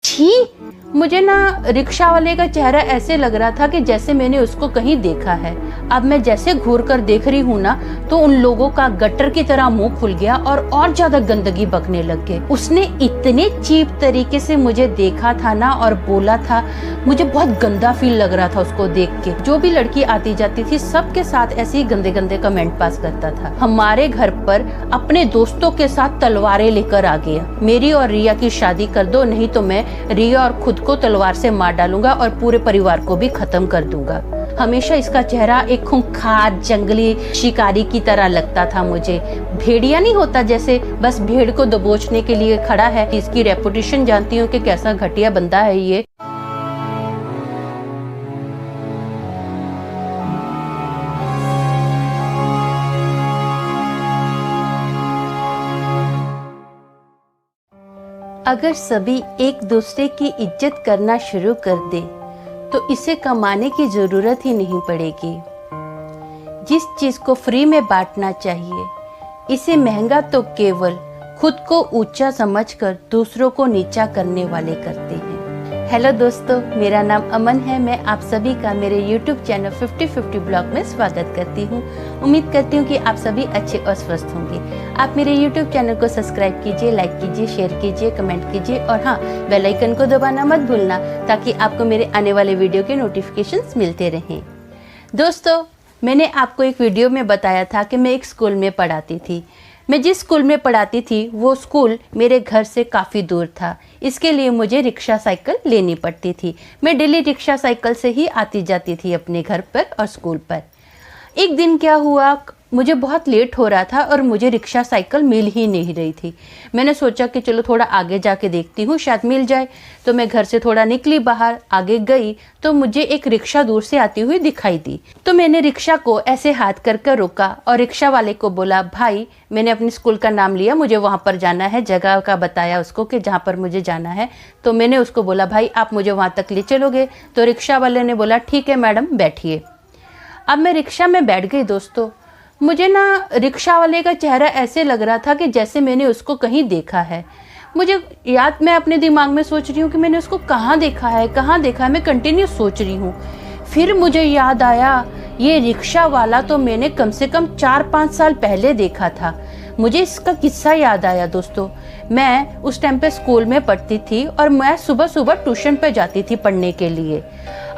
छी, मुझे ना रिक्शा वाले का चेहरा ऐसे लग रहा था कि जैसे मैंने उसको कहीं देखा है। अब मैं जैसे घूर कर देख रही हूँ ना, तो उन लोगों का गटर की तरह मुंह खुल गया और ज्यादा गंदगी बकने लग गए। उसने इतने चीप तरीके से मुझे देखा था ना और बोला था, मुझे बहुत गंदा फील लग रहा था उसको देख के। जो भी लड़की आती जाती थी सबके साथ ऐसे ही गंदे गंदे कमेंट पास करता था। हमारे घर पर अपने दोस्तों के साथ तलवारें लेकर आ गया, मेरी और रिया की शादी कर दो, नहीं तो मैं रिया और खुद को तलवार से मार डालूंगा और पूरे परिवार को भी खत्म कर दूंगा। हमेशा इसका चेहरा एक खूंखार जंगली शिकारी की तरह लगता था मुझे। भेड़िया नहीं होता जैसे, बस भेड़ को दबोचने के लिए खड़ा है। इसकी रेपुटेशन जानती हूँ कि कैसा घटिया बंदा है ये। अगर सभी एक दूसरे की इज्जत करना शुरू कर दे तो इसे कमाने की जरूरत ही नहीं पड़ेगी। जिस चीज को फ्री में बांटना चाहिए, इसे महंगा तो केवल खुद को ऊंचा समझकर दूसरों को नीचा करने वाले करते हैं। हेलो दोस्तों, मेरा नाम अमन है। मैं आप सभी का मेरे YouTube चैनल 50-50 ब्लॉग में स्वागत करती हूँ। उम्मीद करती हूँ कि आप सभी अच्छे और स्वस्थ होंगे। आप मेरे YouTube चैनल को सब्सक्राइब कीजिए, लाइक कीजिए, शेयर कीजिए, कमेंट कीजिए और हाँ, बेल आइकन को दबाना मत भूलना ताकि आपको मेरे आने वाले वीडियो के नोटिफिकेशंस मिलते रहें। दोस्तों, मैंने आपको एक वीडियो में बताया था कि मैं एक स्कूल में पढ़ाती थी। मैं जिस स्कूल में पढ़ाती थी वो स्कूल मेरे घर से काफ़ी दूर था। इसके लिए मुझे रिक्शा साइकिल लेनी पड़ती थी। मैं डेली रिक्शा साइकिल से ही आती जाती थी अपने घर पर और स्कूल पर। एक दिन क्या हुआ, मुझे बहुत लेट हो रहा था और मुझे रिक्शा साइकिल मिल ही नहीं रही थी। मैंने सोचा कि चलो थोड़ा आगे जाके देखती हूँ, शायद मिल जाए। तो मैं घर से थोड़ा निकली बाहर, आगे गई तो मुझे एक रिक्शा दूर से आती हुई दिखाई दी। तो मैंने रिक्शा को ऐसे हाथ कर रोका और रिक्शा वाले को बोला, भाई, मैंने अपने स्कूल का नाम लिया, मुझे वहाँ पर जाना है, जगह का बताया उसको कि जहाँ पर मुझे जाना है। तो मैंने उसको बोला, भाई आप मुझे वहाँ तक ले चलोगे? तो रिक्शा वाले ने बोला, ठीक है मैडम, बैठिए। अब मैं रिक्शा में बैठ गई। दोस्तों, मुझे ना रिक्शा वाले का चेहरा ऐसे लग रहा था कि जैसे मैंने उसको कहीं देखा है। मैं अपने दिमाग में सोच रही हूँ कि मैंने उसको कहाँ देखा है, मैं कंटिन्यू सोच रही हूँ। फिर मुझे याद आया, ये रिक्शा वाला तो मैंने कम से कम 4-5 साल पहले देखा था। मुझे इसका किस्सा याद आया। दोस्तों, मैं उस टाइम पे स्कूल में पढ़ती थी और मैं सुबह सुबह ट्यूशन पे जाती थी पढ़ने के लिए।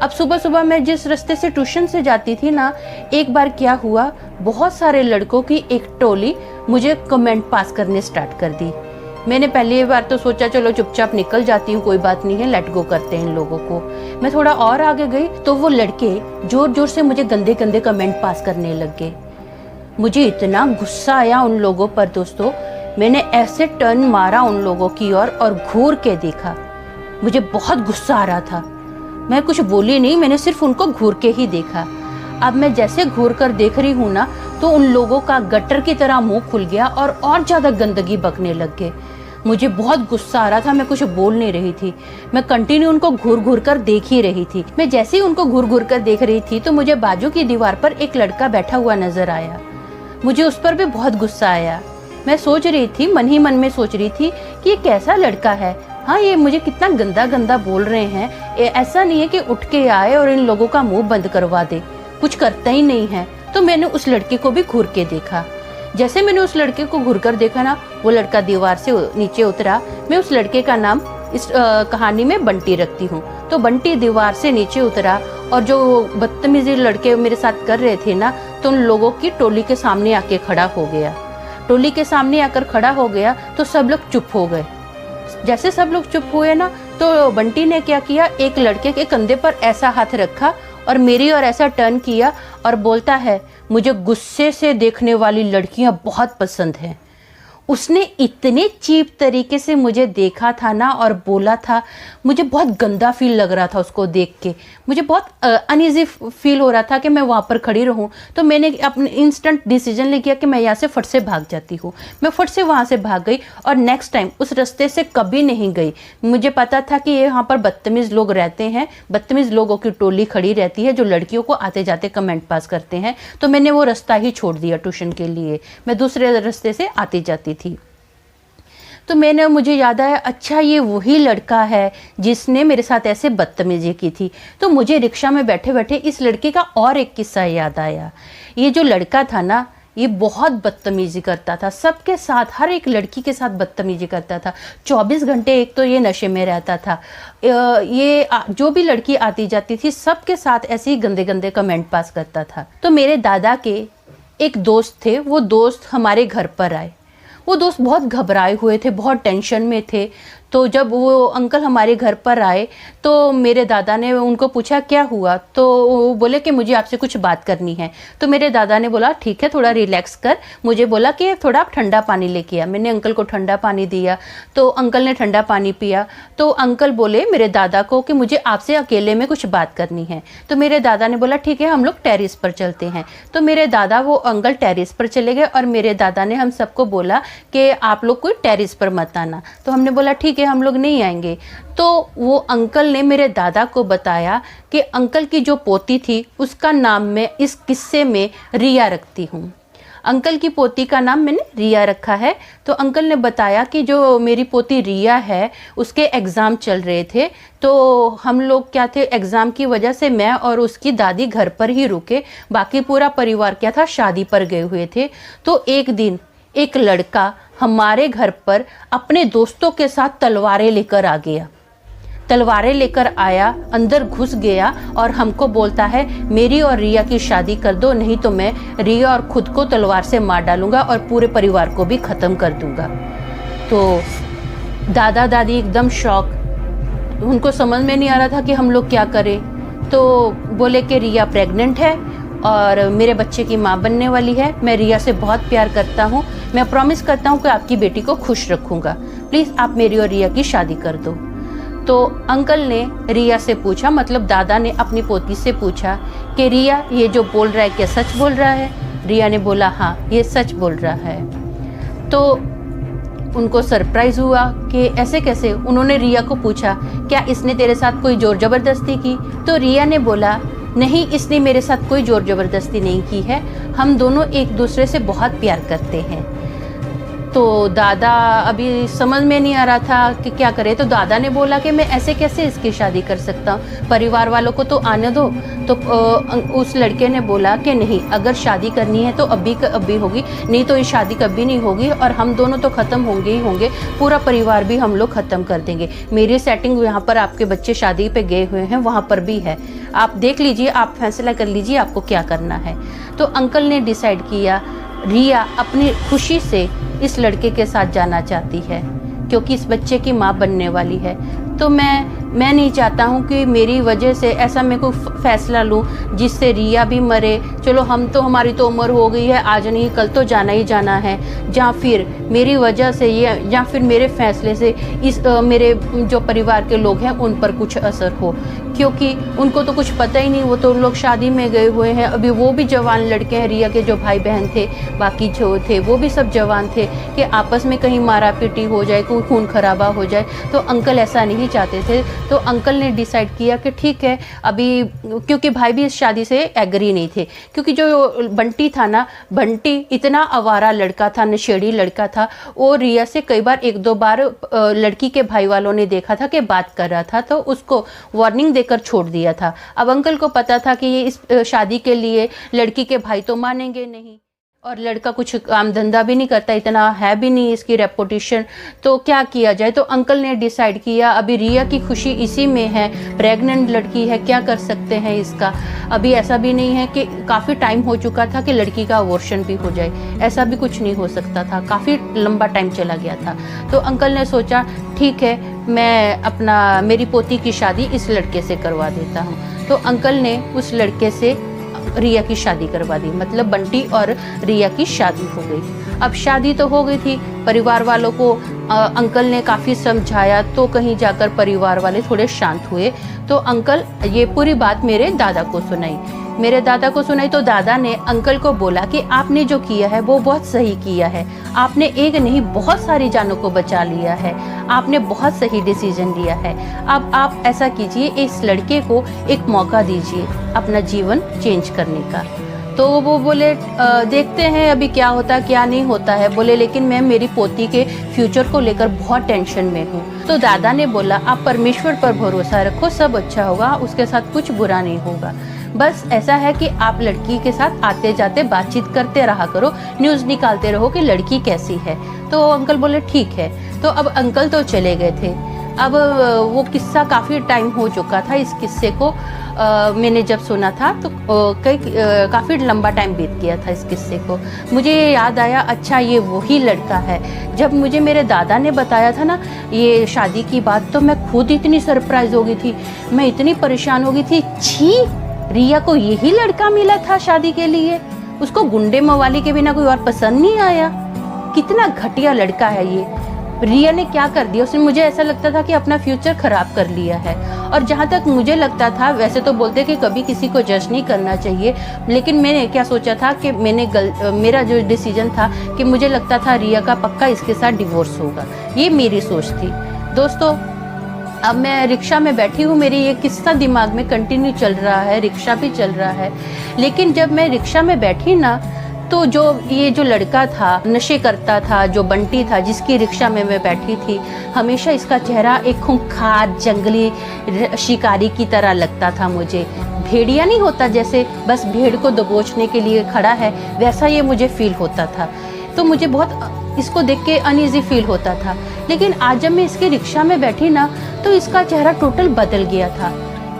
अब सुबह सुबह मैं जिस रास्ते से ट्यूशन से जाती थी ना, एक बार क्या हुआ, बहुत सारे लड़कों की एक टोली मुझे कमेंट पास करने स्टार्ट कर दी। मैंने पहली बार तो सोचा चलो चुपचाप निकल जाती हूँ, कोई बात नहीं है, लेट गो करते हैं इन लोगों को। मैं थोड़ा और आगे गई तो वो लड़के जोर जोर से मुझे गंदे गंदे कमेंट पास करने लग गए। मुझे इतना गुस्सा आया उन लोगों पर। दोस्तों, मैंने ऐसे टर्न मारा उन लोगों की ओर और घूर के देखा। मुझे बहुत गुस्सा आ रहा था। मैं कुछ बोली नहीं, मैंने सिर्फ उनको घूर के ही देखा। अब मैं जैसे घूर कर देख रही हूँ ना, तो उन लोगों का गटर की तरह मुंह खुल गया और ज्यादा गंदगी बकने लग गए। मुझे बहुत गुस्सा आ रहा था, मैं कुछ बोल नहीं रही थी। मैं कंटिन्यू उनको घूर घूर कर देख ही रही थी। मैं जैसे ही उनको घूर घूर कर देख रही थी तो मुझे बाजू की दीवार पर एक लड़का बैठा हुआ नजर आया। मुझे उस पर भी बहुत गुस्सा आया। मैं सोच रही थी, मन ही मन में सोच रही थी कि ये कैसा लड़का है। हाँ, ये मुझे कितना गंदा गंदा बोल रहे हैं। ऐसा नहीं है कि उठ के आए और इन लोगों का मुंह बंद करवा दे, कुछ करता ही नहीं है। तो मैंने उस लड़के को भी घूर के देखा। जैसे मैंने उस लड़के को घूर कर देखा ना, वो लड़का दीवार से नीचे उतरा। मैं उस लड़के का नाम इस कहानी में बंटी रखती हूँ। तो बंटी दीवार से नीचे उतरा और जो बदतमीजी लड़के मेरे साथ कर रहे थे ना, तो उन लोगों की टोली के सामने आके खड़ा हो गया। टोली के सामने आकर खड़ा हो गया तो सब लोग चुप हो गए। जैसे सब लोग चुप हुए ना, तो बंटी ने क्या किया, एक लड़के के कंधे पर ऐसा हाथ रखा और मेरी ओर ऐसा टर्न किया और बोलता है, मुझे गुस्से से देखने वाली लड़कियां बहुत पसंद हैं। उसने इतने चीप तरीके से मुझे देखा था ना और बोला था, मुझे बहुत गंदा फील लग रहा था उसको देख के। मुझे बहुत अनईजी फील हो रहा था कि मैं वहाँ पर खड़ी रहूँ। तो मैंने अपने इंस्टेंट डिसीजन ले किया कि मैं यहाँ से फट से भाग जाती हूँ। मैं फट से वहाँ से भाग गई और नेक्स्ट टाइम उस रास्ते से कभी नहीं गई। मुझे पता था कि यहाँ पर बदतमीज़ लोग रहते हैं, बदतमीज़ लोगों की टोली खड़ी रहती है जो लड़कियों को आते जाते कमेंट पास करते हैं। तो मैंने वो रास्ता ही छोड़ दिया ट्यूशन के लिए, मैं दूसरे रास्ते से आती जाती थी। तो मुझे याद आया, अच्छा ये वही लड़का है जिसने मेरे साथ ऐसे बदतमीजी की थी। तो मुझे रिक्शा में बैठे बैठे इस लड़के का और एक किस्सा याद आया। ये जो लड़का था ना, ये बहुत बदतमीजी करता था सबके साथ, हर एक लड़की के साथ बदतमीजी करता था। 24 घंटे एक तो ये नशे में रहता था। ये जो भी लड़की आती जाती थी सबके साथ ऐसे ही गंदे गंदे कमेंट पास करता था। तो मेरे दादा के एक दोस्त थे, वो दोस्त हमारे घर पर आए। वो दोस्त बहुत घबराए हुए थे, बहुत टेंशन में थे। तो जब वो अंकल हमारे घर पर आए तो मेरे दादा ने उनको पूछा क्या हुआ, तो वो बोले कि मुझे आपसे कुछ बात करनी है। तो मेरे दादा ने बोला ठीक है, थोड़ा रिलैक्स कर। मुझे बोला कि थोड़ा आप ठंडा पानी लेके आ। मैंने अंकल को ठंडा पानी दिया, तो अंकल ने ठंडा पानी पिया। तो अंकल बोले मेरे दादा को कि मुझे आपसे अकेले में कुछ बात करनी है। तो मेरे दादा ने बोला ठीक है, हम लोग टेरेस पर चलते हैं। तो मेरे दादा वो अंकल टेरेस पर चले गए और मेरे दादा ने हम सबको बोला कि आप लोग कोई टेरेस पर मत आना। तो हमने बोला ठीक है, हम लोग नहीं आएंगे। तो वो अंकल ने मेरे दादा को बताया कि अंकल की जो पोती थी उसका नाम मैं इस किस्से में रिया रखती हूँ। अंकल की पोती का नाम मैंने रिया रखा है। तो अंकल ने बताया कि जो मेरी पोती रिया है उसके एग्ज़ाम चल रहे थे, तो हम लोग क्या थे, एग्ज़ाम की वजह से मैं और उसकी दादी घर पर ही रुके, बाकी पूरा परिवार क्या था शादी पर गए हुए थे। तो एक दिन एक लड़का हमारे घर पर अपने दोस्तों के साथ तलवारें लेकर आ गया। तलवारें लेकर आया, अंदर घुस गया और हमको बोलता है मेरी और रिया की शादी कर दो, नहीं तो मैं रिया और खुद को तलवार से मार डालूंगा और पूरे परिवार को भी ख़त्म कर दूंगा। तो दादा दादी एकदम शॉक, उनको समझ में नहीं आ रहा था कि हम लोग क्या करें। तो बोले कि रिया प्रेग्नेंट है और मेरे बच्चे की माँ बनने वाली है। मैं रिया से बहुत प्यार करता हूँ, मैं प्रॉमिस करता हूँ कि आपकी बेटी को खुश रखूँगा, प्लीज़ आप मेरी और रिया की शादी कर दो। तो अंकल ने रिया से पूछा, मतलब दादा ने अपनी पोती से पूछा कि रिया ये जो बोल रहा है क्या सच बोल रहा है? रिया ने बोला हाँ ये सच बोल रहा है। तो उनको सरप्राइज हुआ कि ऐसे कैसे। उन्होंने रिया को पूछा क्या इसने तेरे साथ कोई जोर ज़बरदस्ती की? तो रिया ने बोला नहीं, इसने मेरे साथ कोई जोर ज़बरदस्ती नहीं की है, हम दोनों एक दूसरे से बहुत प्यार करते हैं। तो दादा अभी समझ में नहीं आ रहा था कि क्या करे। तो दादा ने बोला कि मैं ऐसे कैसे इसकी शादी कर सकता हूँ, परिवार वालों को तो आने दो। तो उस लड़के ने बोला कि नहीं, अगर शादी करनी है तो अभी होगी, नहीं तो ये शादी कभी नहीं होगी और हम दोनों तो ख़त्म होंगे ही होंगे, पूरा परिवार भी हम लोग ख़त्म कर देंगे। मेरी सेटिंग यहाँ पर आपके बच्चे शादी पे गए हुए हैं वहाँ पर भी है, आप देख लीजिए, आप फैसला कर लीजिए आपको क्या करना है। तो अंकल ने डिसाइड किया रिया अपनी खुशी से इस लड़के के साथ जाना चाहती है क्योंकि इस बच्चे की माँ बनने वाली है। तो मैं नहीं चाहता हूँ कि मेरी वजह से ऐसा मैं कोई फैसला लूँ जिससे रिया भी मरे। चलो हमारी तो उम्र हो गई है, आज नहीं कल तो जाना ही जाना है, या फिर मेरी वजह से या फिर मेरे फैसले से मेरे जो परिवार के लोग हैं उन पर कुछ असर हो, क्योंकि उनको तो कुछ पता ही नहीं, वो तो लोग शादी में गए हुए हैं। अभी वो भी जवान लड़के हैं, रिया के जो भाई बहन थे बाकी जो थे वो भी सब जवान थे, कि आपस में कहीं मारा पीटी हो जाए, कोई खून खराबा हो जाए। तो अंकल ऐसा नहीं चाहते थे। तो अंकल ने डिसाइड किया कि ठीक है, अभी क्योंकि भाई भी इस शादी से एग्री नहीं थे, क्योंकि जो बंटी था ना, बंटी इतना आवारा लड़का था, नशेड़ी लड़का था। वो रिया से कई बार एक दो बार लड़की के भाई वालों ने देखा था कि बात कर रहा था, तो उसको वार्निंग देकर छोड़ दिया था। अब अंकल को पता था कि ये इस शादी के लिए लड़की के भाई तो मानेंगे नहीं और लड़का कुछ काम धंधा भी नहीं करता, इतना है भी नहीं इसकी रेपुटेशन, तो क्या किया जाए। तो अंकल ने डिसाइड किया अभी रिया की खुशी इसी में है, प्रेग्नेंट लड़की है, क्या कर सकते हैं इसका। अभी ऐसा भी नहीं है कि काफ़ी टाइम हो चुका था कि लड़की का अबॉर्शन भी हो जाए, ऐसा भी कुछ नहीं हो सकता था, काफ़ी लंबा टाइम चला गया था। तो अंकल ने सोचा ठीक है, मैं मेरी पोती की शादी इस लड़के से करवा देता हूँ। तो अंकल ने उस लड़के से रिया की शादी करवा दी, मतलब बंटी और रिया की शादी हो गई। अब शादी तो हो गई थी, परिवार वालों को अंकल ने काफ़ी समझाया, तो कहीं जाकर परिवार वाले थोड़े शांत हुए। तो अंकल ये पूरी बात मेरे दादा को सुनाई। तो दादा ने अंकल को बोला कि आपने जो किया है वो बहुत सही किया है, आपने एक नहीं बहुत सारी जानों को बचा लिया है, आपने बहुत सही डिसीजन लिया है। अब आप ऐसा कीजिए, इस लड़के को एक मौका दीजिए अपना जीवन चेंज करने का। तो वो बोले देखते हैं अभी क्या होता है क्या नहीं होता है। बोले लेकिन मैं मेरी पोती के फ्यूचर को लेकर बहुत टेंशन में हूँ। तो दादा ने बोला आप परमेश्वर पर भरोसा रखो, सब अच्छा होगा, उसके साथ कुछ बुरा नहीं होगा। बस ऐसा है कि आप लड़की के साथ आते जाते बातचीत करते रहा करो, न्यूज़ निकालते रहो कि लड़की कैसी है। तो अंकल बोले ठीक है। तो अब अंकल तो चले गए थे। अब वो किस्सा काफ़ी टाइम हो चुका था। इस किस्से को मैंने जब सुना था तो काफ़ी लंबा टाइम बीत गया था इस किस्से को। मुझे याद आया अच्छा ये वही लड़का है। जब मुझे मेरे दादा ने बताया था ना ये शादी की बात, तो मैं खुद इतनी सरप्राइज हो गई थी, मैं इतनी परेशान हो गई थी। छी, रिया को यही लड़का मिला था शादी के लिए, उसको गुंडे मवाली के बिना कोई और पसंद नहीं आया। कितना घटिया लड़का है ये। रिया ने क्या कर दिया, उसने, मुझे ऐसा लगता था कि अपना फ्यूचर खराब कर लिया है। और जहाँ तक मुझे लगता था, वैसे तो बोलते कि कभी किसी को जज नहीं करना चाहिए, लेकिन मैंने क्या सोचा था कि मेरा जो डिसीजन था कि मुझे लगता था रिया का पक्का इसके साथ डिवोर्स होगा, ये मेरी सोच थी। दोस्तों अब मैं रिक्शा में बैठी हूँ, मेरी ये किस्सा दिमाग में कंटिन्यू चल रहा है, रिक्शा भी चल रहा है। लेकिन जब मैं रिक्शा में बैठी ना, तो जो लड़का था, नशे करता था, जो बंटी था जिसकी रिक्शा में मैं बैठी थी, हमेशा इसका चेहरा एक खूंखार जंगली शिकारी की तरह लगता था मुझे। भेड़िया नहीं होता जैसे बस भेड़ को दबोचने के लिए खड़ा है, वैसा ये मुझे फील होता था। तो मुझे बहुत इसको देख के अनईजी फील होता था। लेकिन आज जब मैं इसके रिक्शा में बैठी ना, तो इसका चेहरा टोटल बदल गया था।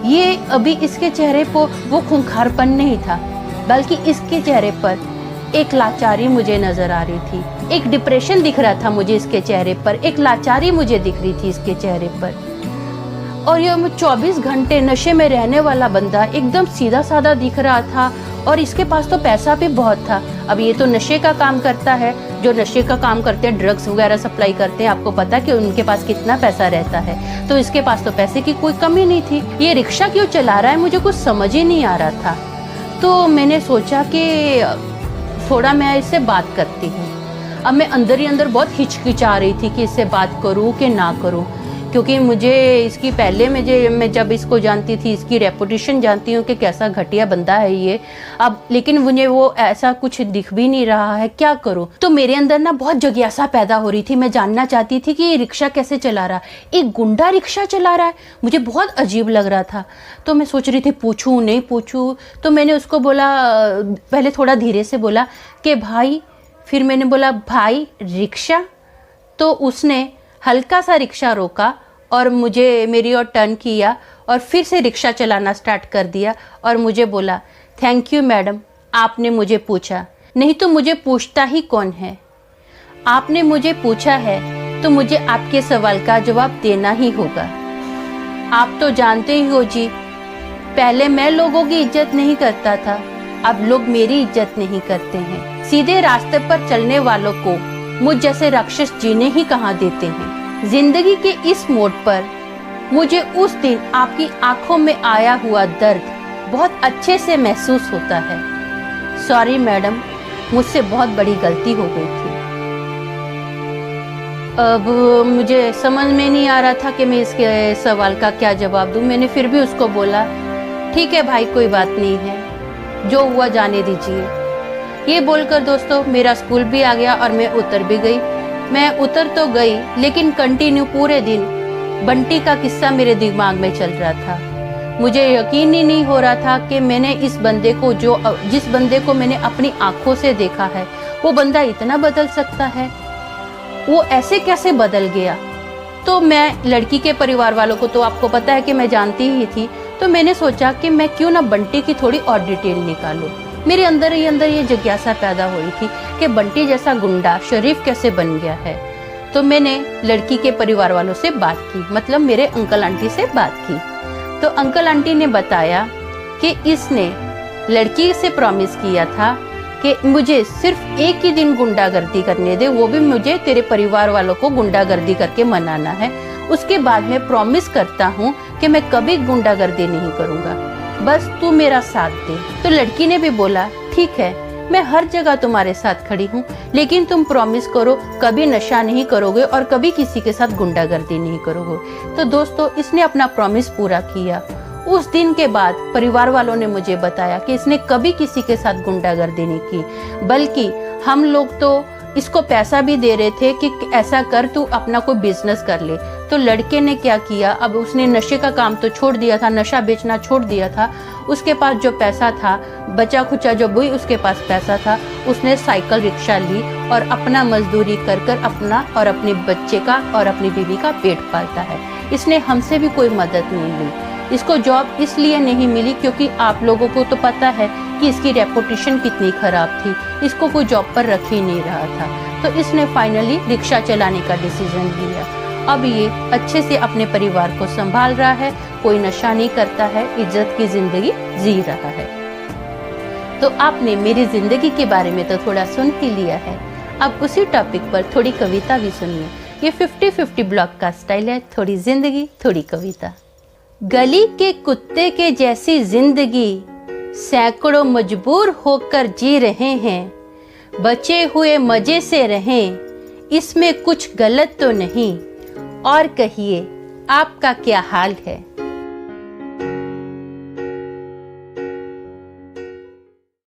ये अभी इसके चेहरे पर वो खूंखारपन नहीं था, बल्कि इसके चेहरे पर एक लाचारी मुझे नजर आ रही थी, एक डिप्रेशन दिख रहा था मुझे इसके चेहरे पर, एक लाचारी मुझे दिख रही थी इसके चेहरे पर। और ये 24 घंटे नशे में रहने वाला बंदा एकदम सीधा साधा दिख रहा था, और इसके पास तो पैसा भी बहुत था। अब ये तो नशे का काम करता है, जो नशे का काम करते हैं, ड्रग्स वगैरह सप्लाई करते हैं, आपको पता है कि उनके पास कितना पैसा रहता है। तो इसके पास तो पैसे की कोई कमी नहीं थी। ये रिक्शा क्यों चला रहा है मुझे कुछ समझ ही नहीं आ रहा था। तो मैंने सोचा कि थोड़ा मैं इससे बात करती हूँ। अब मैं अंदर ही अंदर बहुत हिचकिचा रही थी कि इससे बात करूँ कि ना करूँ, क्योंकि मुझे इसकी पहले मैं जब इसको जानती थी, इसकी रेपुटेशन जानती हूँ कि कैसा घटिया बंदा है ये। अब लेकिन मुझे वो ऐसा कुछ दिख भी नहीं रहा है, क्या करूँ। तो मेरे अंदर ना बहुत जिज्ञासा पैदा हो रही थी, मैं जानना चाहती थी कि ये रिक्शा कैसे चला रहा है, एक गुंडा रिक्शा चला रहा है, मुझे बहुत अजीब लग रहा था। तो मैं सोच रही थी पूछूँ नहीं पूछूँ। तो मैंने उसको बोला, पहले थोड़ा धीरे से बोला कि भाई, फिर मैंने बोला भाई रिक्शा। तो उसने हल्का सा रिक्शा रोका और मेरी ओर टर्न किया और फिर से रिक्शा चलाना स्टार्ट कर दिया और मुझे बोला थैंक यू मैडम, आपने मुझे पूछा, नहीं तो मुझे पूछता ही कौन है। आपने मुझे पूछा है तो मुझे आपके सवाल का जवाब देना ही होगा। आप तो जानते ही हो जी, पहले मैं लोगों की इज्जत नहीं करता था, अब लोग मेरी इज्जत नहीं करते हैं। सीधे रास्ते पर चलने वालों को मुझ जैसे राक्षस जीने ही कहाँ देते हैं। जिंदगी के इस मोड़ पर मुझे उस दिन आपकी आंखों में आया हुआ दर्द बहुत अच्छे से महसूस होता है। सॉरी मैडम, मुझसे बहुत बड़ी गलती हो गई थी। अब मुझे समझ में नहीं आ रहा था कि मैं इसके सवाल का क्या जवाब दूं। मैंने फिर भी उसको बोला ठीक है भाई, कोई बात नहीं है, जो हुआ जाने दीजिए। ये बोलकर दोस्तों मेरा स्कूल भी आ गया और मैं उतर भी गई। मैं उतर तो गई, लेकिन कंटिन्यू पूरे दिन बंटी का किस्सा मेरे दिमाग में चल रहा था। मुझे यकीन ही नहीं हो रहा था कि मैंने जिस बंदे को मैंने अपनी आंखों से देखा है, वो बंदा इतना बदल सकता है। वो ऐसे कैसे बदल गया। तो मैं लड़की के परिवार वालों को तो आपको पता है कि मैं जानती ही थी, तो मैंने सोचा कि मैं क्यों ना बंटी की थोड़ी और डिटेल निकालूं। मेरे अंदर ही अंदर ये जिज्ञासा पैदा हुई थी कि बंटी जैसा गुंडा शरीफ कैसे बन गया है। तो मैंने लड़की के परिवार वालों से बात की, मतलब मेरे अंकल आंटी से बात की। तो अंकल आंटी ने बताया कि इसने लड़की से प्रॉमिस किया था कि मुझे सिर्फ एक ही दिन गुंडागर्दी करने दे, वो भी मुझे तेरे परिवार वालों को गुंडागर्दी करके मनाना है। उसके बाद मैं प्रॉमिस करता हूँ कि मैं कभी गुंडागर्दी नहीं करूँगा, बस तू मेरा साथ दे। तो लड़की ने भी बोला ठीक है, मैं हर जगह तुम्हारे साथ खड़ी हूँ, लेकिन तुम प्रॉमिस करो कभी नशा नहीं करोगे और कभी किसी के साथ गुंडागर्दी नहीं करोगे। तो दोस्तों इसने अपना प्रॉमिस पूरा किया उस दिन के बाद परिवार वालों ने मुझे बताया कि इसने कभी किसी के साथ गुंडागर्दी नहीं की, बल्कि हम लोग तो इसको पैसा भी दे रहे थे कि ऐसा कर, तू अपना कोई बिजनेस कर ले। तो लड़के ने क्या किया, अब उसने नशे का काम तो छोड़ दिया था, नशा बेचना छोड़ दिया था। उसके पास जो पैसा था, बचा खुचा जो भी उसके पास पैसा था, उसने साइकिल रिक्शा ली और अपना मजदूरी कर कर अपना और अपने बच्चे का और अपनी बीवी का पेट पालता है। इसने हमसे भी कोई मदद नहीं ली। इसको जॉब इसलिए नहीं मिली क्योंकि आप लोगों को तो पता है कि इसकी रेपुटेशन कितनी खराब थी, इसको कोई जॉब पर रख ही नहीं रहा था। तो इसने फाइनली रिक्शा चलाने का डिसीजन लिया। अब ये अच्छे से अपने परिवार को संभाल रहा है, कोई नशा नहीं करता है, इज्जत की जिंदगी जी रहा है। तो आपने मेरी जिंदगी के बारे में तो थोड़ा सुन ही लिया है, अब उसी टॉपिक पर थोड़ी कविता भी सुनिए। ये 50-50 ब्लॉग का स्टाइल है, थोड़ी जिंदगी थोड़ी कविता। गली के कुत्ते के जैसी जिंदगी सैकड़ों मजबूर होकर जी रहे हैं, बचे हुए मजे से रहें, इसमें कुछ गलत तो नहीं। और कहिए आपका क्या हाल है।